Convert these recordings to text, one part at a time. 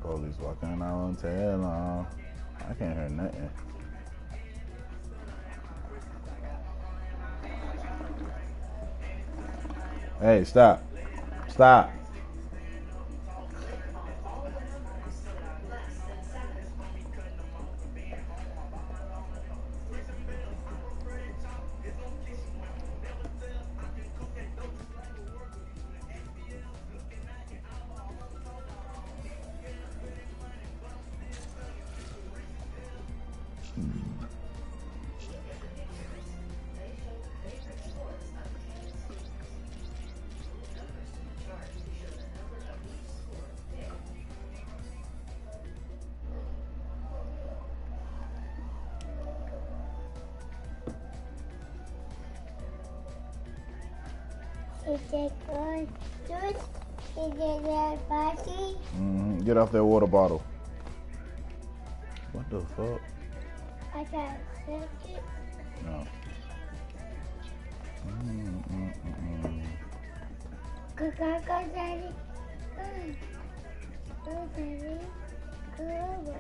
Police walking out on tail on. I can't hear nothing. Hey, stop. Stop. Is it good? Is it that party? Get off that water bottle. What the fuck? I got it. No. Go, Daddy. Go, Daddy. Go.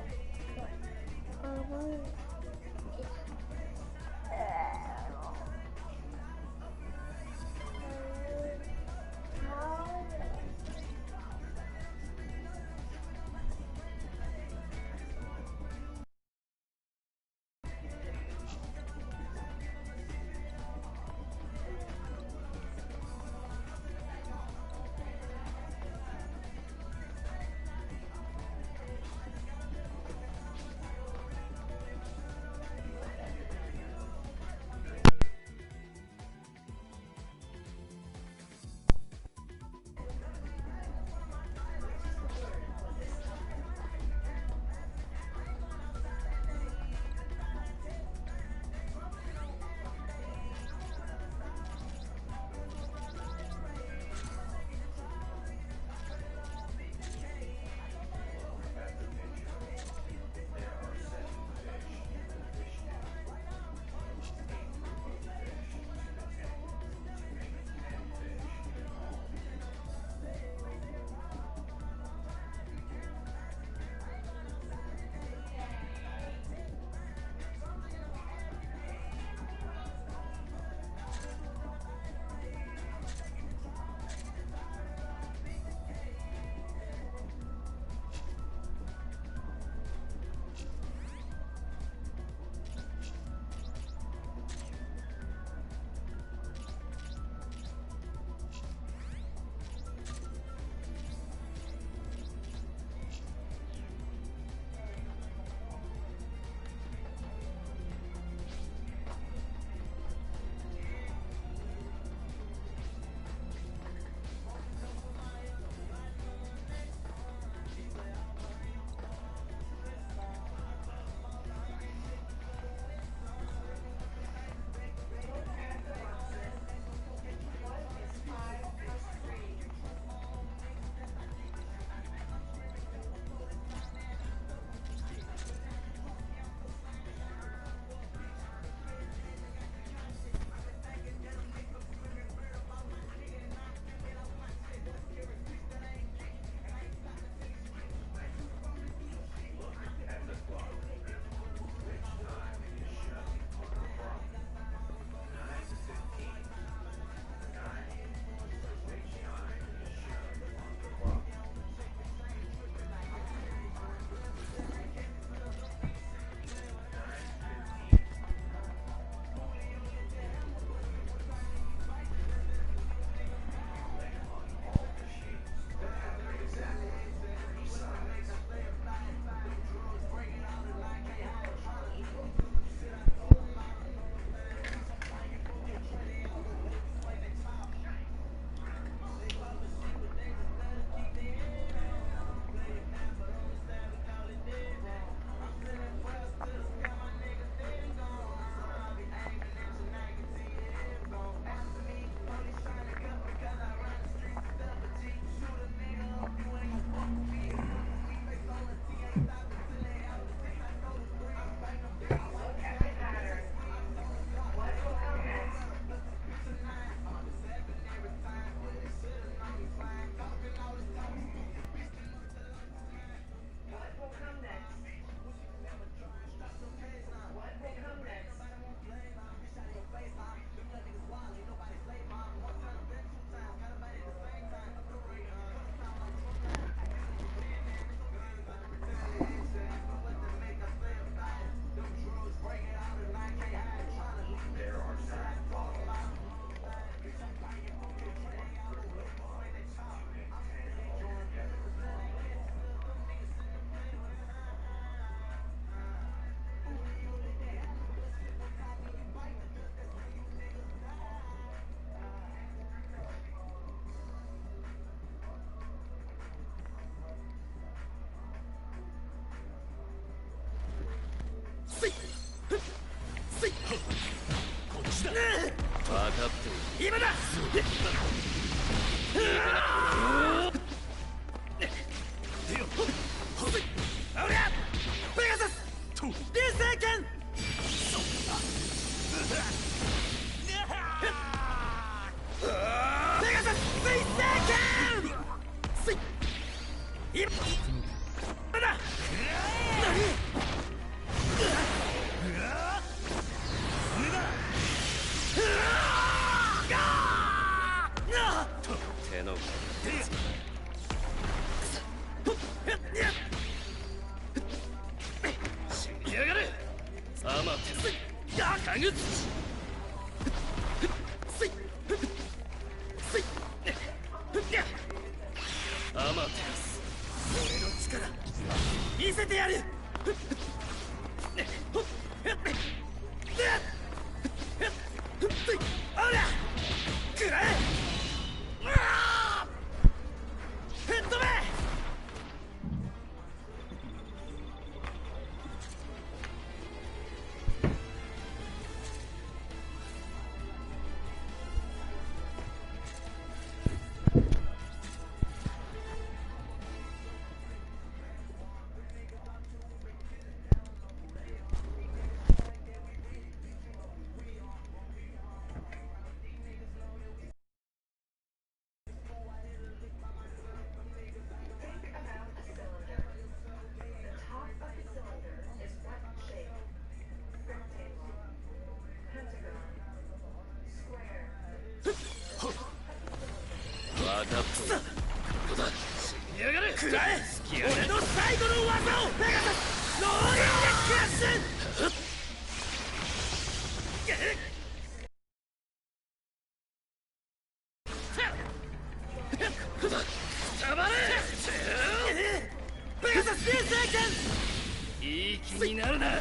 いい気になるな。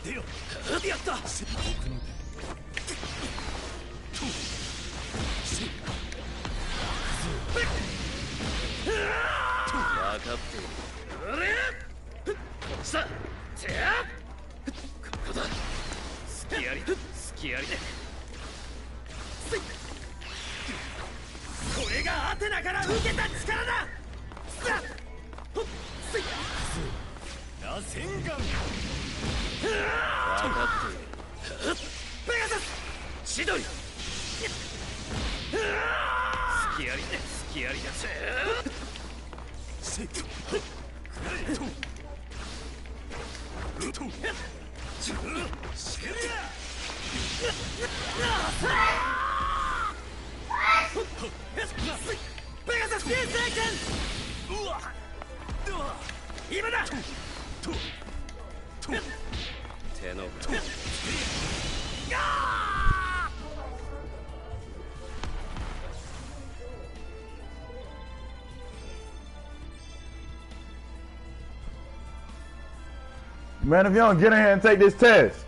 でよ、やった。分かっている。さあ、ここだ。隙あり、隙ありで。これがアテナから受けた力だ。さあ、螺旋丸。分かっている。ペガサス、千鳥。隙ありで、隙ありだ。ペガサス、今だ。手の裏。Man, if you don't get in here and take this test.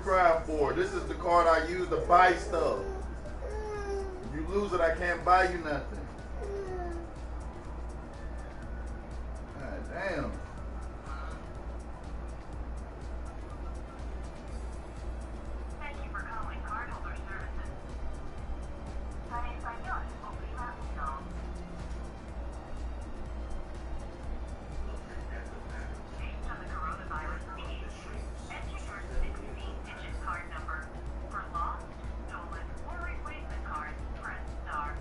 crying for? This is the card I use to buy stuff. If you lose it, I can't buy you nothing. God damn. Thank you for calling Cardholder Services. Para español, oprima uno. Based on the coronavirus needs, enter your 16-digit card number. For lost, stolen, or replacement cards, press star.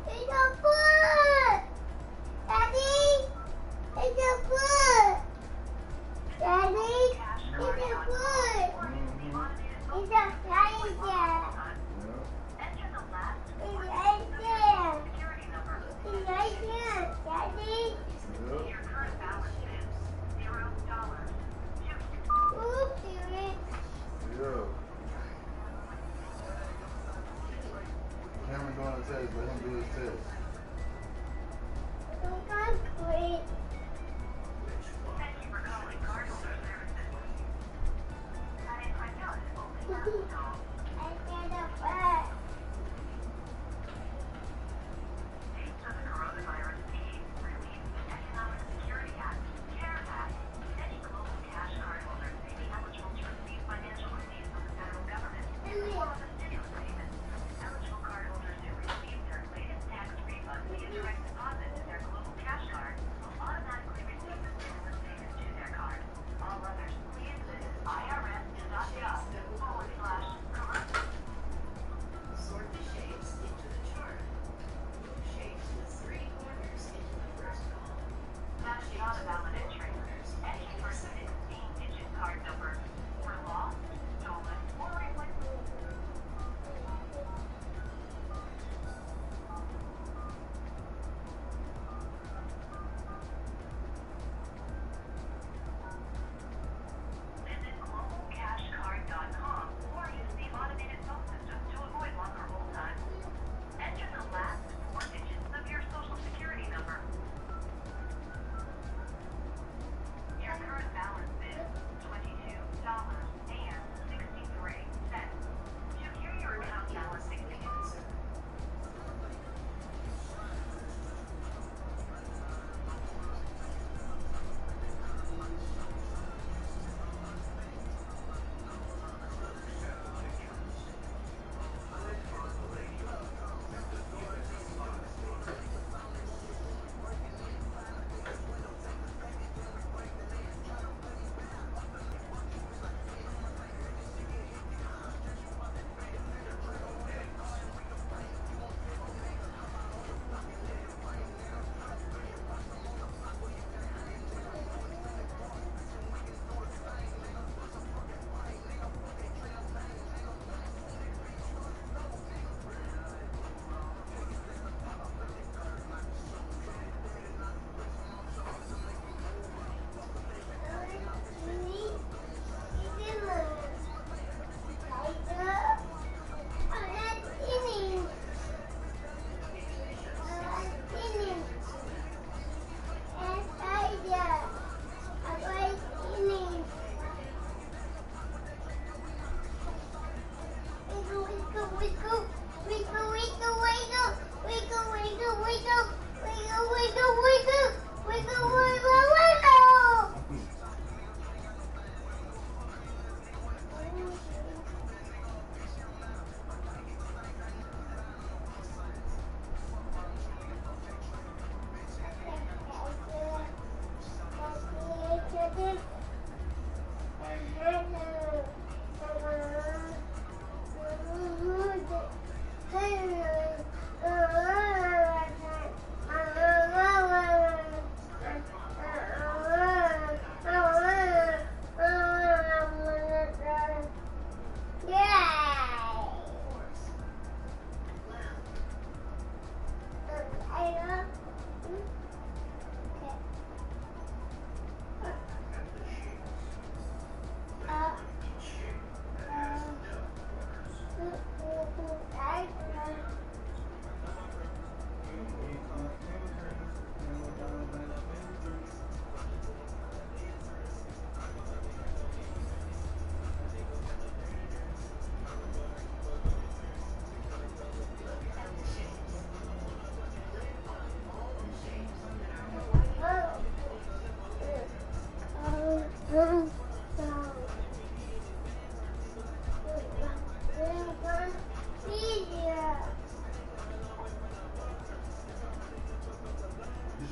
It's a foot! Daddy! It's a foot! Daddy! Cash It's a card foot! or needs to be automated It's a flying jet! Enter the last It's four right there! security number. It's right there! Daddy! Your current balance is $0. Oops, Derek! Yeah. Cameron doing a test, let him do his test. I'm gonna quit. Thank you for calling Cardholder Services. Para español, oprima uno. I can't afford. Based on the coronavirus needs, released the Economic Security Act, CARES Act, any global cash cardholders may be eligible to receive financial relief from the federal government in the form of a stimulus payment. Eligible cardholders who receive their latest tax refund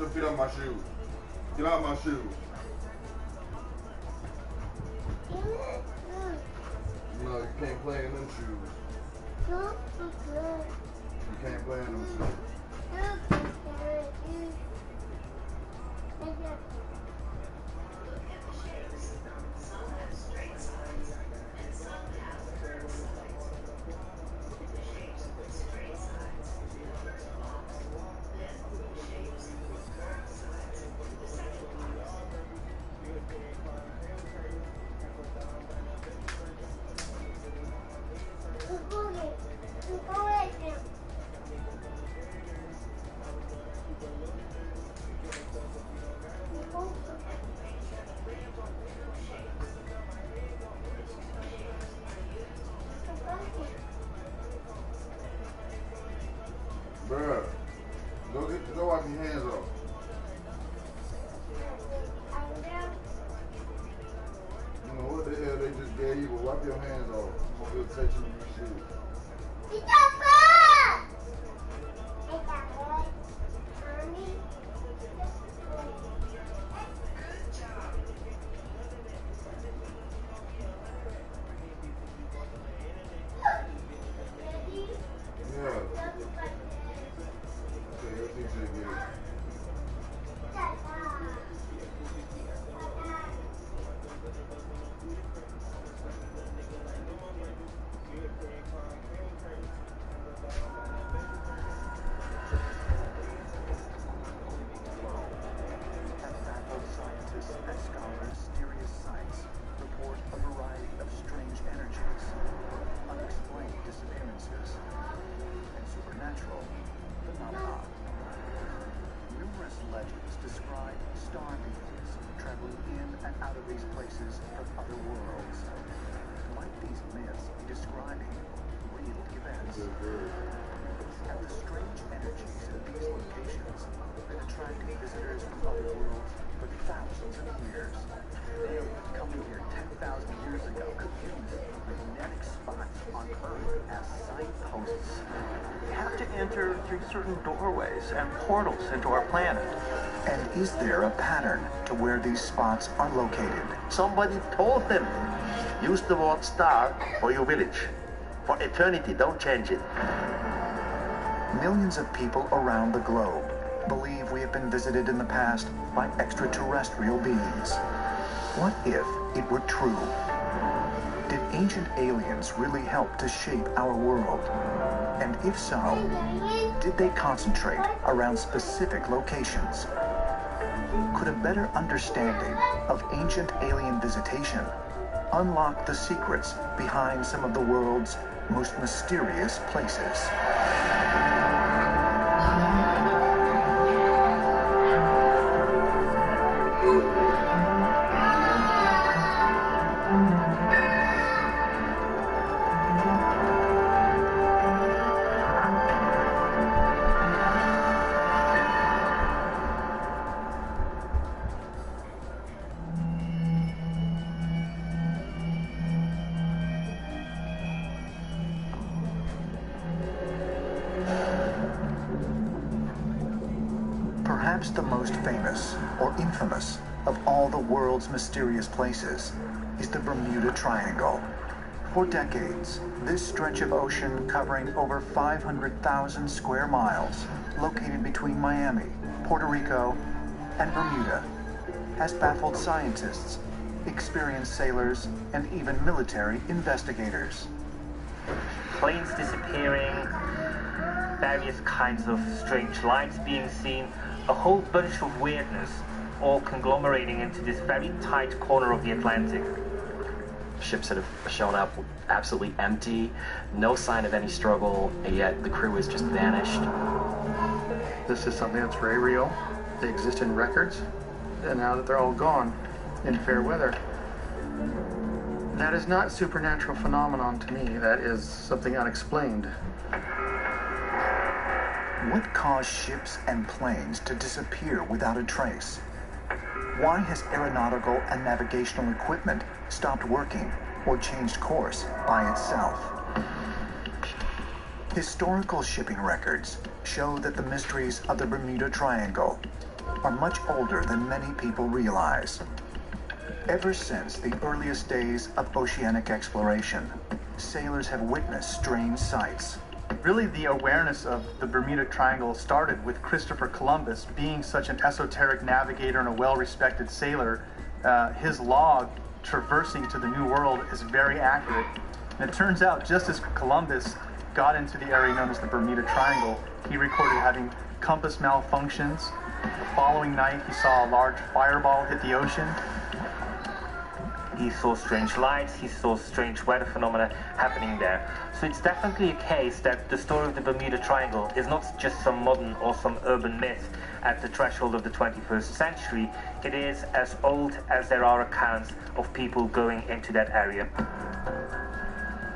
your feet off my shoes. Get out my shoes. No, you can't play in them shoes. You can't play in them shoes. Bruh, go wash your hands off. You know what the hell they just gave you, but wipe your hands off. You'll touch you in your shoes. Through certain doorways and portals into our planet. And is there a pattern to where these spots are located? Somebody told them, use the word star for your village. For eternity, don't change it. Millions of people around the globe believe we have been visited in the past by extraterrestrial beings. What if it were true? Did ancient aliens really help to shape our world? And if so, did they concentrate around specific locations? Could a better understanding of ancient alien visitation unlock the secrets behind some of the world's most mysterious places? Perhaps the most famous or infamous of all the world's mysterious places is the Bermuda Triangle. For decades, this stretch of ocean covering over 500,000 square miles, located between Miami, Puerto Rico, and Bermuda, has baffled scientists, experienced sailors, and even military investigators. Planes disappearing, various kinds of strange lights being seen, a whole bunch of weirdness, all conglomerating into this very tight corner of the Atlantic. Ships that have shown up absolutely empty, no sign of any struggle, and yet the crew has just vanished. This is something that's very real. They exist in records, and now that they're all gone in fair weather, that is not a supernatural phenomenon to me. That is something unexplained. What caused ships and planes to disappear without a trace? Why has aeronautical and navigational equipment stopped working or changed course by itself? Historical shipping records show that the mysteries of the Bermuda Triangle are much older than many people realize. Ever since the earliest days of oceanic exploration, sailors have witnessed strange sights. Really, the awareness of the Bermuda Triangle started with Christopher Columbus being such an esoteric navigator and a well-respected sailor. His log traversing to the New World is very accurate. And it turns out, just as Columbus got into the area known as the Bermuda Triangle, he recorded having compass malfunctions. The following night, he saw a large fireball hit the ocean. He saw strange lights, he saw strange weather phenomena happening there. So it's definitely a case that the story of the Bermuda Triangle is not just some modern or some urban myth at the threshold of the 21st century. It is as old as there are accounts of people going into that area.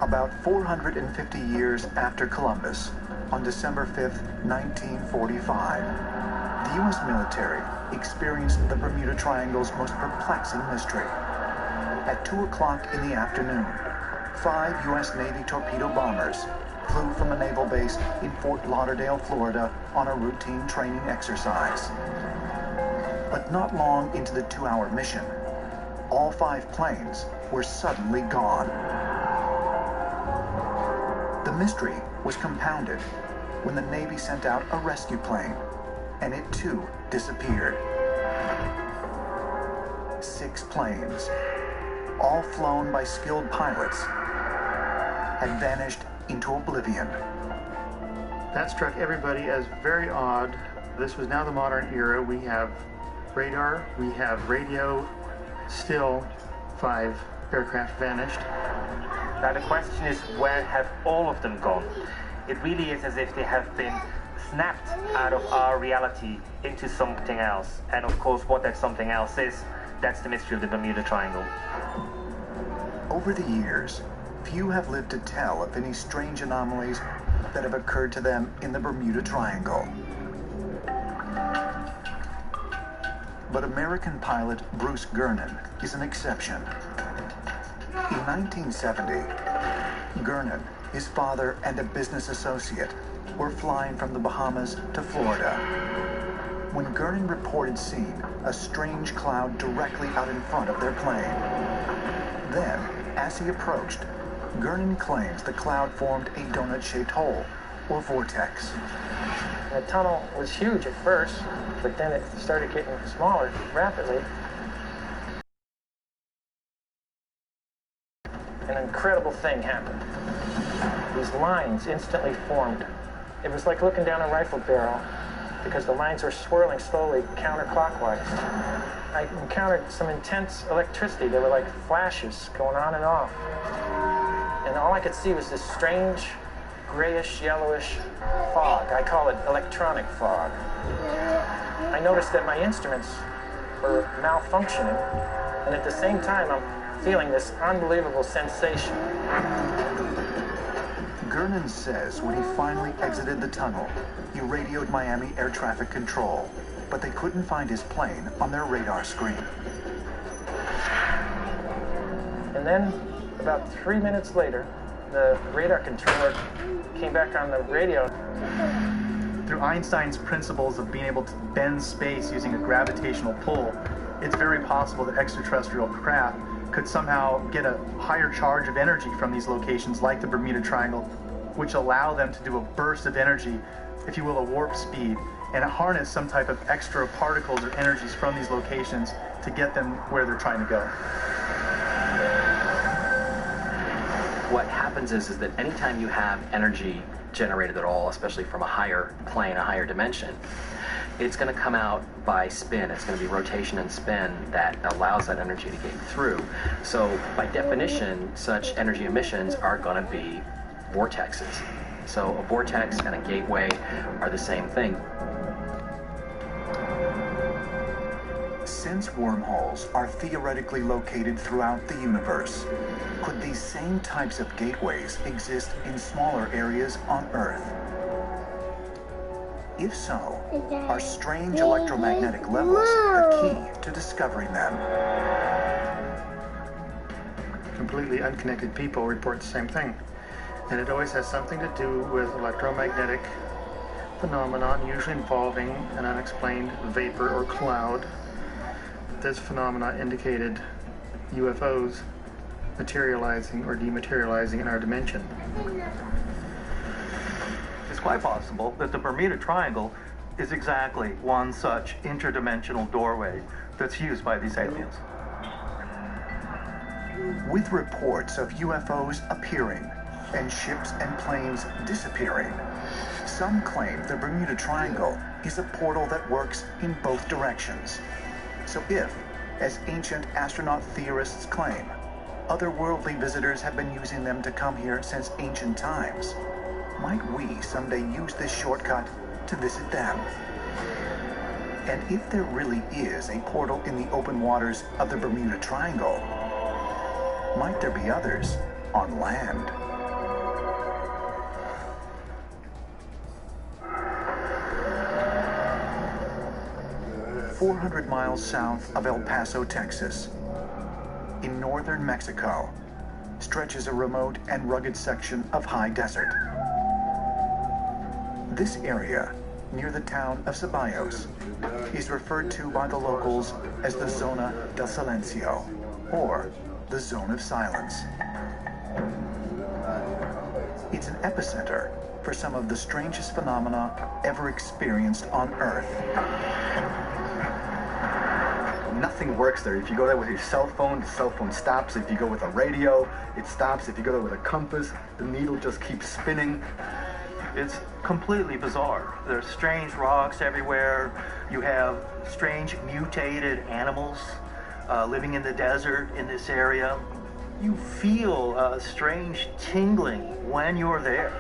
About 450 years after Columbus, on December 5th, 1945, the U.S. military experienced the Bermuda Triangle's most perplexing mystery. At 2 o'clock in the afternoon, 5 U.S. Navy torpedo bombers flew from a naval base in Fort Lauderdale, Florida, on a routine training exercise. But not long into the 2-hour mission, all 5 planes were suddenly gone. The mystery was compounded when the Navy sent out a rescue plane, and it too disappeared. 6 planes, all flown by skilled pilots, had vanished into oblivion. That struck everybody as very odd. This was now the modern era. We have radar, we have radio, still 5 aircraft vanished. Now the question is, where have all of them gone? It really is as if they have been snapped out of our reality into something else. And of course, what that something else is, that's the mystery of the Bermuda Triangle. Over the years, few have lived to tell of any strange anomalies that have occurred to them in the Bermuda Triangle. But American pilot Bruce Gernon is an exception. In 1970, Gernon, his father, and a business associate were flying from the Bahamas to Florida when Gernon reported seeing a strange cloud directly out in front of their plane. Then, as he approached, Gernon claims the cloud formed a donut-shaped hole, or vortex. The tunnel was huge at first, but then it started getting smaller rapidly. An incredible thing happened. These lines instantly formed. It was like looking down a rifle barrel, because the lines were swirling slowly counterclockwise. I encountered some intense electricity. There were like flashes going on and off. And all I could see was this strange, grayish, yellowish fog. I call it electronic fog. I noticed that my instruments were malfunctioning, and at the same time, I'm feeling this unbelievable sensation. Gernon says when he finally exited the tunnel, he radioed Miami Air Traffic Control, but they couldn't find his plane on their radar screen. And then, about 3 minutes later, the radar controller came back on the radio. Through Einstein's principles of being able to bend space using a gravitational pull, it's very possible that extraterrestrial craft could somehow get a higher charge of energy from these locations like the Bermuda Triangle, which allow them to do a burst of energy, if you will, a warp speed, and harness some type of extra particles or energies from these locations to get them where they're trying to go. What happens is that anytime you have energy generated at all, especially from a higher plane, a higher dimension, it's going to come out by spin. It's going to be rotation and spin that allows that energy to get through. So by definition, such energy emissions are going to be vortexes. So a vortex and a gateway are the same thing. Since wormholes are theoretically located throughout the universe, could these same types of gateways exist in smaller areas on Earth? If so, are strange electromagnetic levels the key to discovering them? Completely unconnected people report the same thing. And it always has something to do with electromagnetic phenomenon, usually involving an unexplained vapor or cloud. This phenomena indicated UFOs materializing or dematerializing in our dimension. It's quite possible that the Bermuda Triangle is exactly one such interdimensional doorway that's used by these aliens. With reports of UFOs appearing and ships and planes disappearing, some claim the Bermuda Triangle is a portal that works in both directions. So if, as ancient astronaut theorists claim, otherworldly visitors have been using them to come here since ancient times, might we someday use this shortcut to visit them? And if there really is a portal in the open waters of the Bermuda Triangle, might there be others on land? "400 miles south of El Paso, Texas, in northern Mexico, stretches a remote and rugged section of high desert. This area, near the town of Ceballos, is referred to by the locals as the Zona del Silencio, or the Zone of Silence. It's an epicenter for some of the strangest phenomena ever experienced on Earth. Nothing works there. If you go there with your cell phone, the cell phone stops. If you go with a radio, it stops. If you go there with a compass, the needle just keeps spinning. It's completely bizarre. There's strange rocks everywhere. You have strange mutated animals living in the desert in this area. You feel a strange tingling when you're there.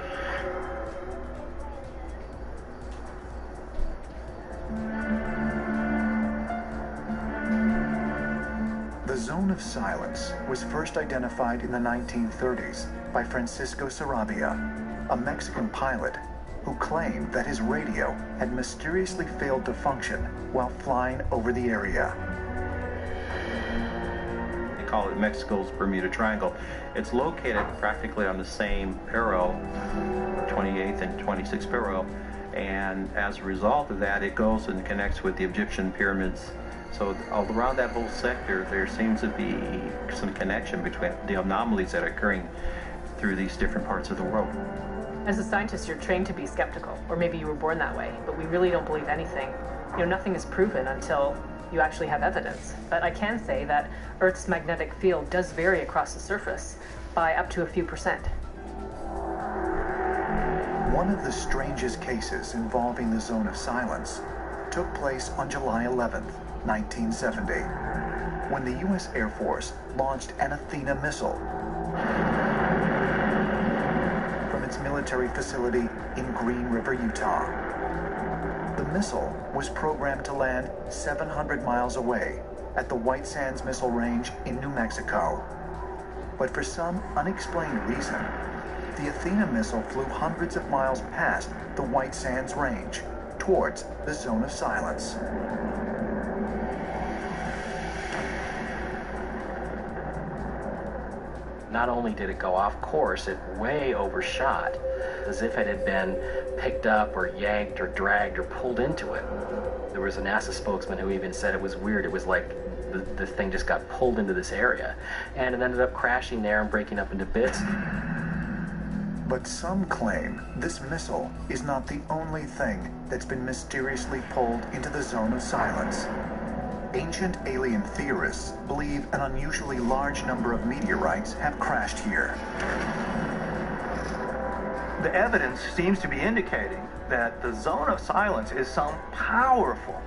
The Zone of Silence was first identified in the 1930s by Francisco Sarabia, a Mexican pilot who claimed that his radio had mysteriously failed to function while flying over the area. They call it Mexico's Bermuda Triangle. It's located practically on the same parallel, 28th and 26th parallel, and as a result of that, it goes and connects with the Egyptian pyramids. So all around that whole sector, there seems to be some connection between the anomalies that are occurring through these different parts of the world. As a scientist, you're trained to be skeptical, or maybe you were born that way, but we really don't believe anything. You know, nothing is proven until you actually have evidence. But I can say that Earth's magnetic field does vary across the surface by up to a few %. One of the strangest cases involving the Zone of Silence took place on July 11th, 1970, when the U.S. Air Force launched an Athena missile from its military facility in Green River, Utah. The missile was programmed to land 700 miles away at the White Sands Missile Range in New Mexico. But for some unexplained reason, the Athena missile flew hundreds of miles past the White Sands Range towards the Zone of Silence. Not only did it go off course, it way overshot, as if it had been picked up or yanked or dragged or pulled into it. There was a NASA spokesman who even said it was weird. It was like the thing just got pulled into this area, and it ended up crashing there and breaking up into bits. But some claim this missile is not the only thing that's been mysteriously pulled into the Zone of Silence. Ancient alien theorists believe an unusually large number of meteorites have crashed here. The evidence seems to be indicating that the Zone of Silence is some powerful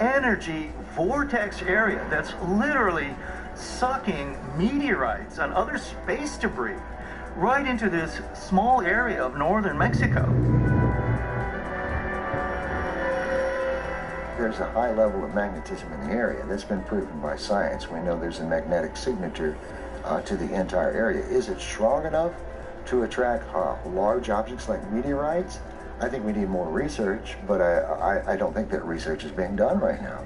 energy vortex area that's literally sucking meteorites and other space debris right into this small area of northern Mexico. There's a high level of magnetism in the area. That's been proven by science. We know there's a magnetic signature to the entire area. Is it strong enough to attract large objects like meteorites? I think we need more research, but I don't think that research is being done right now.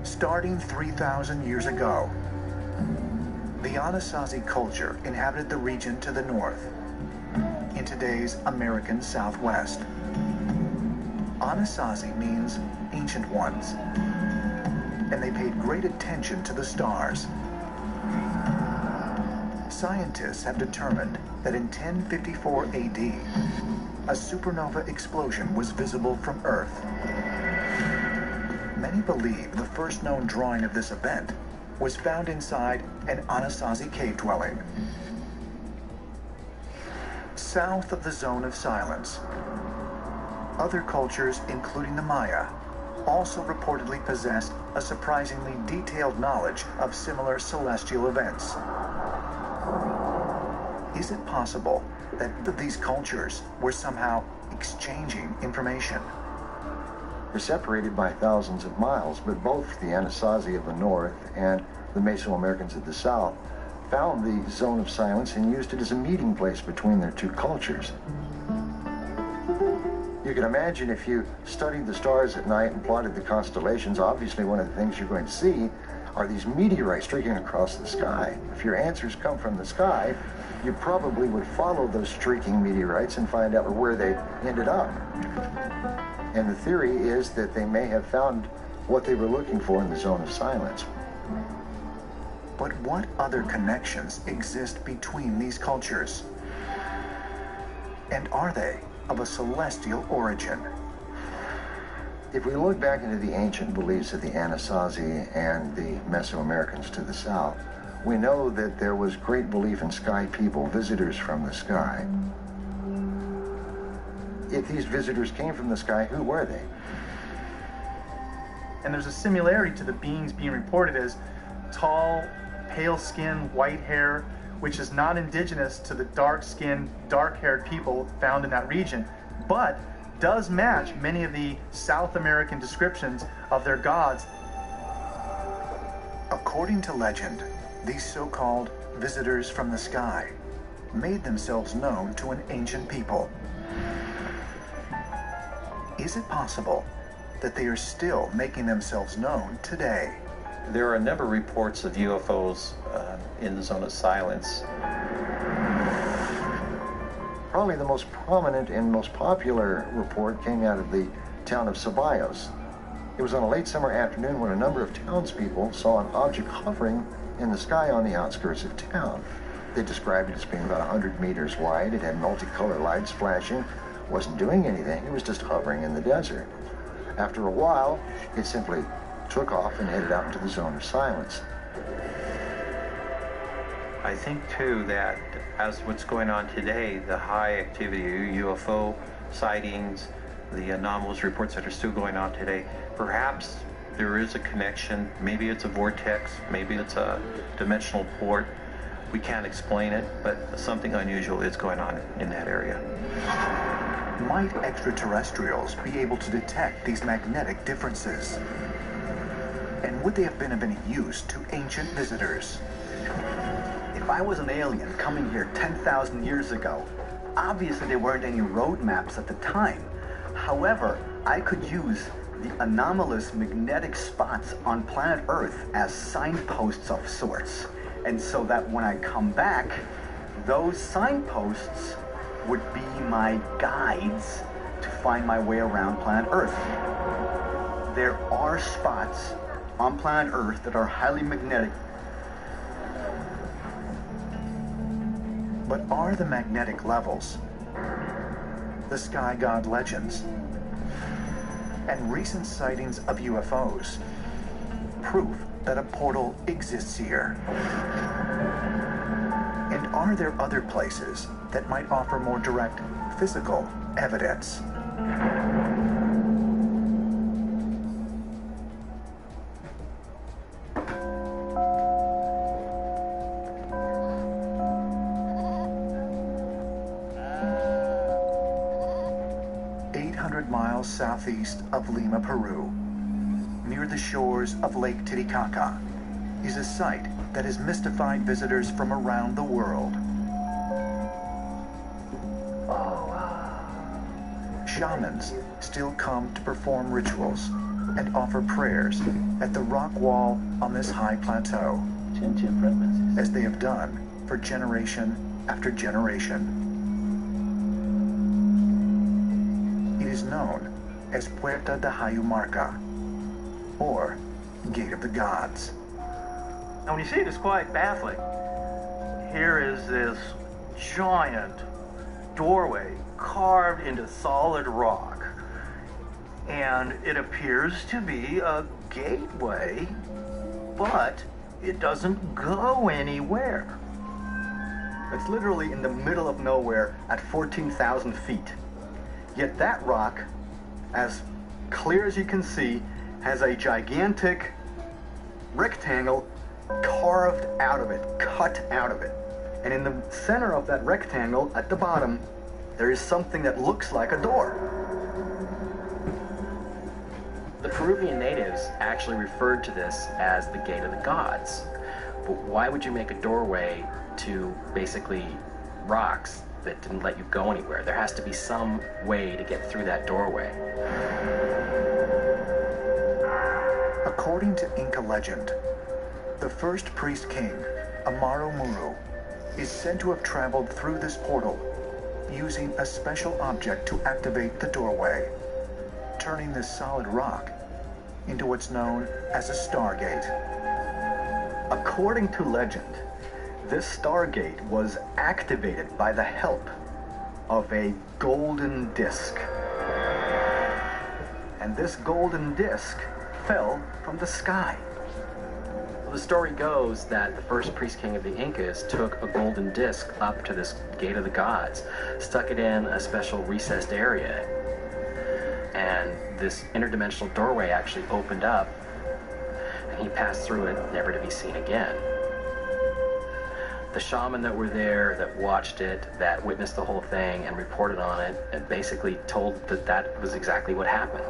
Starting 3,000 years ago, the Anasazi culture inhabited the region to the north. in today's American Southwest. Anasazi means ancient ones, and they paid great attention to the stars. Scientists have determined that in 1054 AD, a supernova explosion was visible from Earth. Many believe the first known drawing of this event was found inside an Anasazi cave dwelling. South of the Zone of Silence, other cultures, including the Maya, also reportedly possessed a surprisingly detailed knowledge of similar celestial events. Is it possible that these cultures were somehow exchanging information? We're separated by thousands of miles, but both the Anasazi of the north and the Mesoamericans of the south found the Zone of Silence and used it as a meeting place between their two cultures. You can imagine if you studied the stars at night and plotted the constellations, obviously one of the things you're going to see are these meteorites streaking across the sky. If your answers come from the sky, you probably would follow those streaking meteorites and find out where they ended up. And the theory is that they may have found what they were looking for in the Zone of Silence. But what other connections exist between these cultures? And are they of a celestial origin? If we look back into the ancient beliefs of the Anasazi and the Mesoamericans to the south, we know that there was great belief in sky people, visitors from the sky. If these visitors came from the sky, who were they? And there's a similarity to the beings being reported as tall, pale skin, white hair, which is not indigenous to the dark-skinned, dark-haired people found in that region, but does match many of the South American descriptions of their gods. According to legend, these so-called visitors from the sky made themselves known to an ancient people. Is it possible that they are still making themselves known today? There are a number of reports of UFOs in the Zone of Silence. Probably the most prominent and most popular report came out of the town of Ceballos. It was on a late summer afternoon when a number of townspeople saw an object hovering in the sky on the outskirts of town. They described it as being about 100 meters wide. It had multicolored lights flashing. It wasn't doing anything. It was just hovering in the desert. After a while, it simply took off and headed out into the Zone of Silence. I think, too, that as what's going on today, the high activity UFO sightings, the anomalous reports that are still going on today, perhaps there is a connection. Maybe it's a vortex, maybe it's a dimensional port. We can't explain it, but something unusual is going on in that area. Might extraterrestrials be able to detect these magnetic differences? And would they have been of any use to ancient visitors? If I was an alien coming here 10,000 years ago, obviously there weren't any road maps at the time. However, I could use the anomalous magnetic spots on planet Earth as signposts of sorts. And so that when I come back, those signposts would be my guides to find my way around planet Earth. There are spots on planet Earth that are highly magnetic. But are the magnetic levels, the sky god legends, and recent sightings of UFOs proof that a portal exists here? And are there other places that might offer more direct physical evidence? Miles southeast of Lima, Peru, near the shores of Lake Titicaca, is a site that has mystified visitors from around the world. Shamans still come to perform rituals and offer prayers at the rock wall on this high plateau, as they have done for generation after generation. known as Puerta de Hayumarca, or Gate of the Gods. And when you see it, it's quite baffling. Here is this giant doorway carved into solid rock, and it appears to be a gateway, but it doesn't go anywhere. It's literally in the middle of nowhere at 14,000 feet. Yet that rock, as clear as you can see, has a gigantic rectangle carved out of it, cut out of it. And in the center of that rectangle, at the bottom, there is something that looks like a door. The Peruvian natives actually referred to this as the Gate of the Gods. But why would you make a doorway to basically rocks that didn't let you go anywhere? There has to be some way to get through that doorway. According to Inca legend, the first priest king, Amaro Muru, is said to have traveled through this portal using a special object to activate the doorway, turning this solid rock into what's known as a stargate. According to legend, this stargate was activated by the help of a golden disc. And this golden disc fell from the sky. Well, the story goes that the first priest king of the Incas took a golden disc up to this Gate of the Gods, stuck it in a special recessed area, and this interdimensional doorway actually opened up, and he passed through it, never to be seen again. The shaman that were there, that watched it, that witnessed the whole thing and reported on it, and basically told that that was exactly what happened.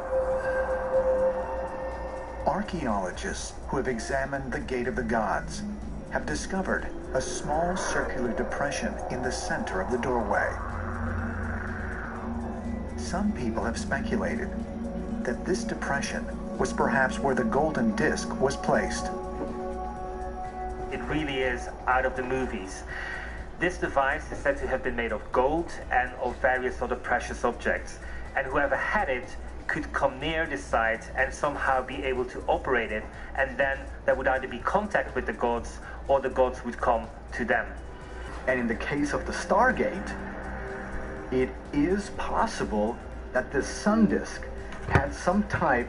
Archaeologists who have examined the Gate of the Gods have discovered a small circular depression in the center of the doorway. Some people have speculated that this depression was perhaps where the golden disc was placed. It really is out of the movies. This device is said to have been made of gold and of various other precious objects, and whoever had it could come near the site and somehow be able to operate it, and then there would either be contact with the gods or the gods would come to them. And in the case of the Stargate, it is possible that this sun disk had some type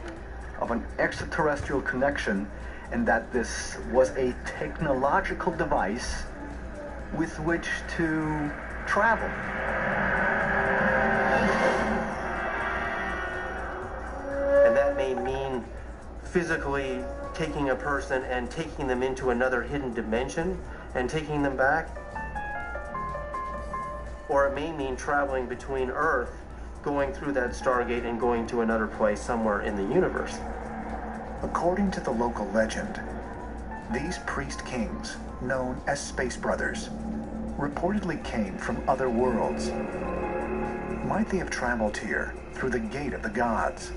of an extraterrestrial connection, and that this was a technological device with which to travel. And that may mean physically taking a person and taking them into another hidden dimension and taking them back. Or it may mean traveling between Earth, going through that Stargate and going to another place somewhere in the universe. According to the local legend, these priest kings, known as Space Brothers, reportedly came from other worlds. Might they have traveled here through the Gate of the Gods?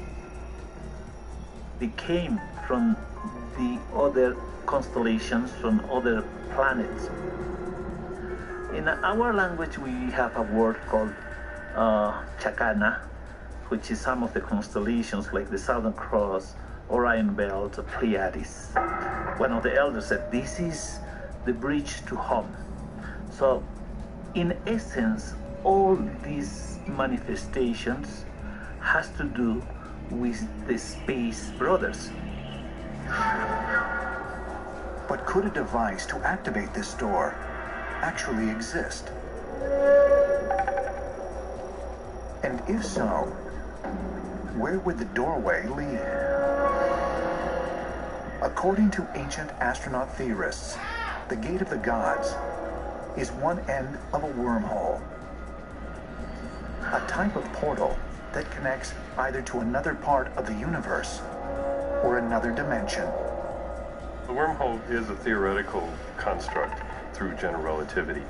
They came from the other constellations, from other planets. In our language, we have a word called Chacana, which is some of the constellations like the Southern Cross, Orion Belt, Pleiades. One of the elders said, this is the bridge to home. So, in essence, all these manifestations has to do with the Space Brothers. But could a device to activate this door actually exist? And if so, where would the doorway lead? According to ancient astronaut theorists, the Gate of the Gods is one end of a wormhole, a type of portal that connects either to another part of the universe or another dimension. The wormhole is a theoretical construct through general relativity.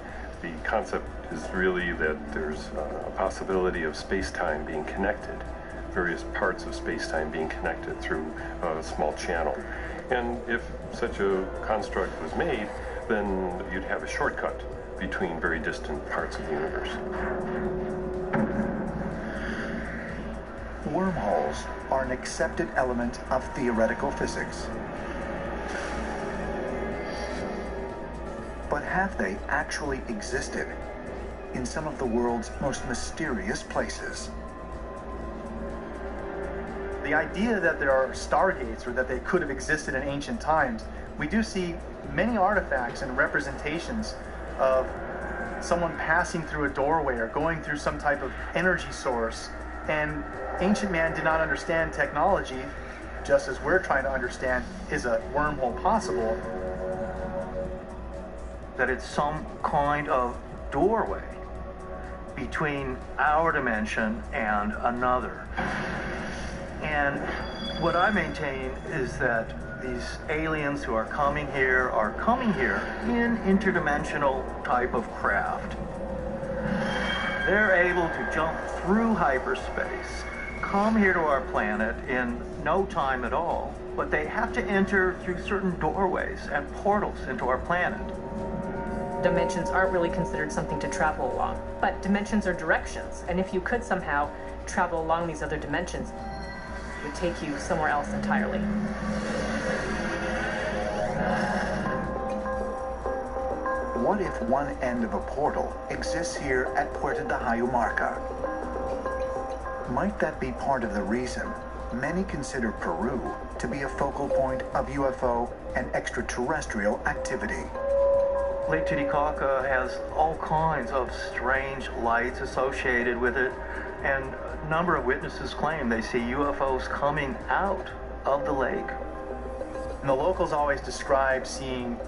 The concept is really that there's a possibility of space-time being connected, various parts of space-time being connected through a small channel. And if such a construct was made, then you'd have a shortcut between very distant parts of the universe. Wormholes are an accepted element of theoretical physics. But have they actually existed in some of the world's most mysterious places? The idea that there are stargates or that they could have existed in ancient times, we do see many artifacts and representations of someone passing through a doorway or going through some type of energy source. And ancient man did not understand technology, just as we're trying to understand, is a wormhole possible? That it's some kind of doorway between our dimension and another. And what I maintain is that these aliens who are coming here in interdimensional type of craft. They're able to jump through hyperspace, come here to our planet in no time at all, but they have to enter through certain doorways and portals into our planet. Dimensions aren't really considered something to travel along, but dimensions are directions, and if you could somehow travel along these other dimensions, it would take you somewhere else entirely. What if one end of a portal exists here at Puerto de Hayumarca? Might that be part of the reason many consider Peru to be a focal point of UFO and extraterrestrial activity? Lake Titicaca has all kinds of strange lights associated with it, and a number of witnesses claim they see UFOs coming out of the lake. And the locals always describe seeing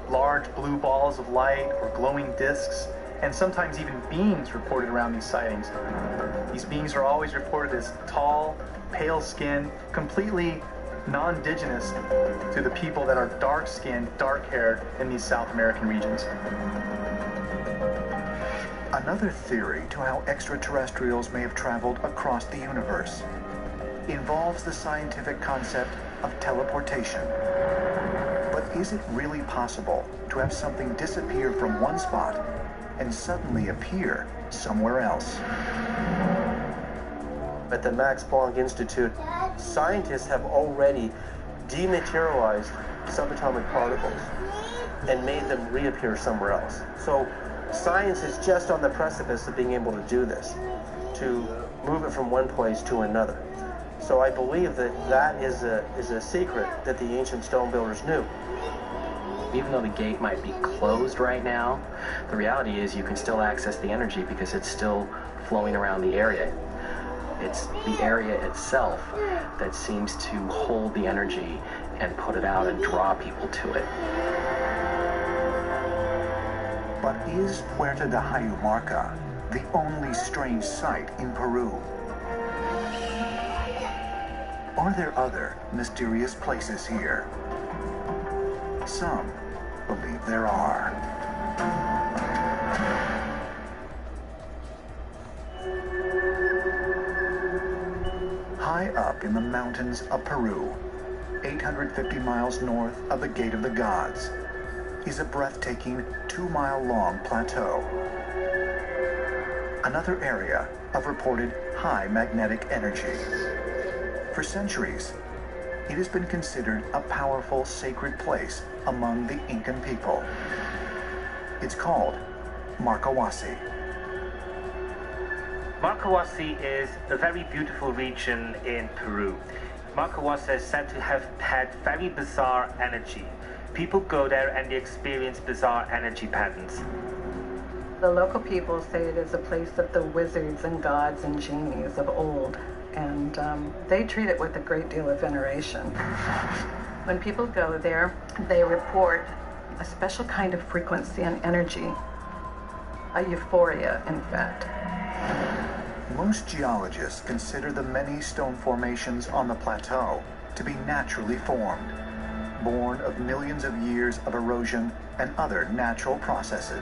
large blue balls of light or glowing discs, and sometimes even beings reported around these sightings. These beings are always reported as tall, pale skinned, completely non-indigenous to the people that are dark-skinned, dark-haired in these South American regions. Another theory to how extraterrestrials may have traveled across the universe involves the scientific concept of teleportation. But is it really possible to have something disappear from one spot and suddenly appear somewhere else? At the Max Planck Institute, scientists have already dematerialized subatomic particles and made them reappear somewhere else. So science is just on the precipice of being able to do this, to move it from one place to another. So I believe that that is a secret that the ancient stone builders knew. Even though the gate might be closed right now, the reality is you can still access the energy because it's still flowing around the area. It's the area itself that seems to hold the energy and put it out and draw people to it. But is Puerto de Hayumarca the only strange site in Peru? Are there other mysterious places here? Some believe there are. High up in the mountains of Peru, 850 miles north of the Gate of the Gods, is a breathtaking 2-mile-long plateau. Another area of reported high magnetic energy. For centuries, it has been considered a powerful sacred place among the Incan people. It's called Marcahuasi. Marcahuasi is a very beautiful region in Peru. Marcahuasi is said to have had very bizarre energy. People go there and they experience bizarre energy patterns. The local people say it is a place of the wizards and gods and genies of old, and they treat it with a great deal of veneration. When people go there, they report a special kind of frequency and energy, a euphoria, in fact. Most geologists consider the many stone formations on the plateau to be naturally formed, born of millions of years of erosion and other natural processes.